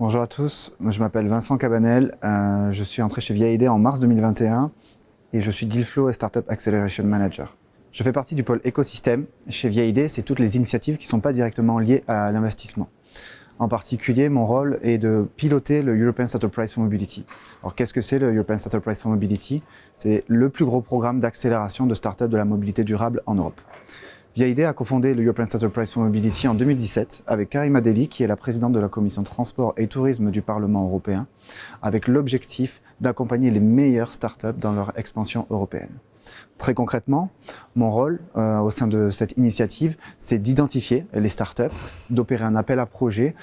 Bonjour à tous, je m'appelle Vincent Cabanel, je suis entré chez VIA en mars 2021 et je suis Dealflow et Startup Acceleration Manager. Je fais partie du pôle écosystème. Chez VIA, c'est toutes les initiatives qui ne sont pas directement liées à l'investissement. En particulier, mon rôle est de piloter le European Startup Prize for Mobility. Alors, qu'est-ce que c'est le European Startup Prize for Mobility? C'est le plus gros programme d'accélération de startups de la mobilité durable en Europe. VIA a cofondé le European Startup Prize for Mobility en 2017 avec Karima Delli, qui est la présidente de la commission transport et tourisme du Parlement européen, avec l'objectif d'accompagner les meilleures startups dans leur expansion européenne. Très concrètement, mon rôle au sein de cette initiative, c'est d'identifier les startups, d'opérer un appel à projet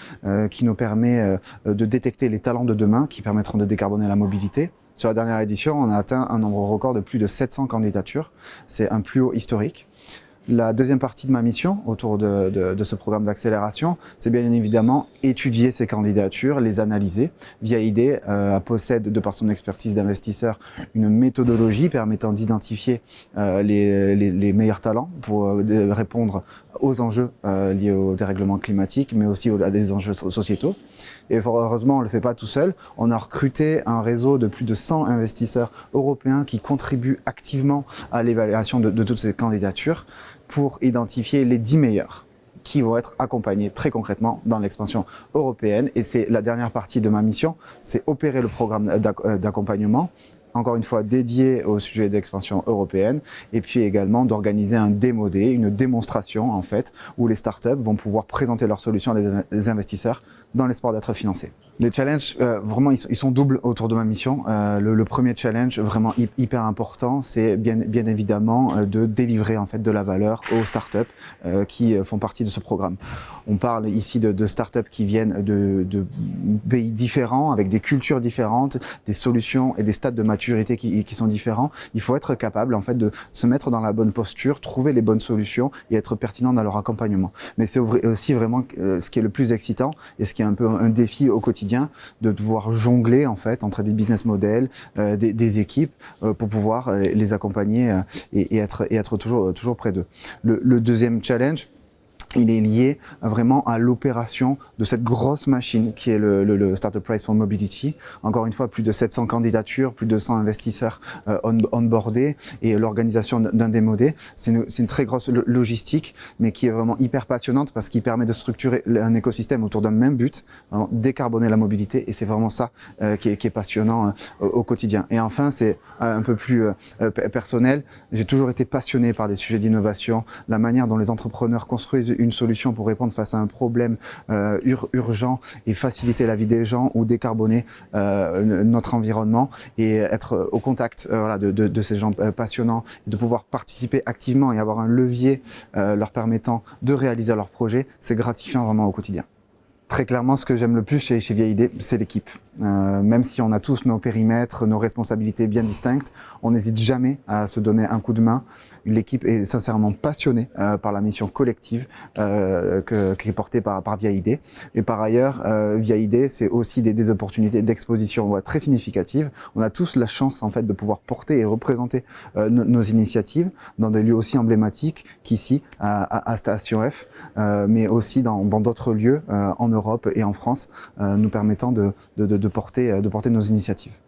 qui nous permet de détecter les talents de demain qui permettront de décarboner la mobilité. Sur la dernière édition, on a atteint un nombre record de plus de 700 candidatures. C'est un plus haut historique. La deuxième partie de ma mission autour de ce programme d'accélération, c'est bien évidemment étudier ces candidatures, les analyser. VIA possède, de par son expertise d'investisseur, une méthodologie permettant d'identifier les meilleurs talents pour répondre aux enjeux liés au dérèglement climatique, mais aussi à des enjeux sociétaux. Et fort heureusement, on ne le fait pas tout seul. On a recruté un réseau de plus de 100 investisseurs européens qui contribuent activement à l'évaluation de toutes ces candidatures pour identifier les 10 meilleurs qui vont être accompagnés très concrètement dans l'expansion européenne. Et c'est la dernière partie de ma mission, c'est opérer le programme d'accompagnement, encore une fois dédié au sujet d'expansion européenne, et puis également d'organiser un démo day, une démonstration en fait, où les startups vont pouvoir présenter leurs solutions à des investisseurs dans l'espoir d'être financés. Les challenges, vraiment, ils sont doubles autour de ma mission. Le premier challenge, vraiment hyper important, c'est bien évidemment de délivrer en fait de la valeur aux startups qui font partie de ce programme. On parle ici de startups qui viennent de pays différents, avec des cultures différentes, des solutions et des stades de maturité qui sont différents. Il faut être capable en fait de se mettre dans la bonne posture, trouver les bonnes solutions et être pertinent dans leur accompagnement. Mais c'est aussi vraiment ce qui est le plus excitant et ce qui est un peu un défi au quotidien, de pouvoir jongler en fait entre des business models, des équipes pour pouvoir les accompagner et être toujours près d'eux. Le deuxième challenge, il est lié vraiment à l'opération de cette grosse machine qui est le Startup Prize for Mobility. Encore une fois, plus de 700 candidatures, plus de 100 investisseurs onboardés et l'organisation d'un démo day. C'est une très grosse logistique, mais qui est vraiment hyper passionnante parce qu'il permet de structurer un écosystème autour d'un même but, décarboner la mobilité, et c'est vraiment ça qui est passionnant au quotidien. Et enfin, c'est un peu plus personnel. J'ai toujours été passionné par des sujets d'innovation, la manière dont les entrepreneurs construisent une solution pour répondre face à un problème urgent et faciliter la vie des gens ou décarboner notre environnement et être au contact de ces gens passionnants, et de pouvoir participer activement et avoir un levier leur permettant de réaliser leurs projets, c'est gratifiant vraiment au quotidien. Très clairement, ce que j'aime le plus chez VIA, c'est l'équipe. Même si on a tous nos périmètres, nos responsabilités bien distinctes, on n'hésite jamais à se donner un coup de main. L'équipe est sincèrement passionnée par la mission collective qui est portée par VIA. Et par ailleurs, VIA, c'est aussi des opportunités d'exposition très significatives. On a tous la chance en fait de pouvoir porter et représenter nos initiatives dans des lieux aussi emblématiques qu'ici à Station F, mais aussi dans d'autres lieux en Europe et en France, nous permettant de porter nos initiatives.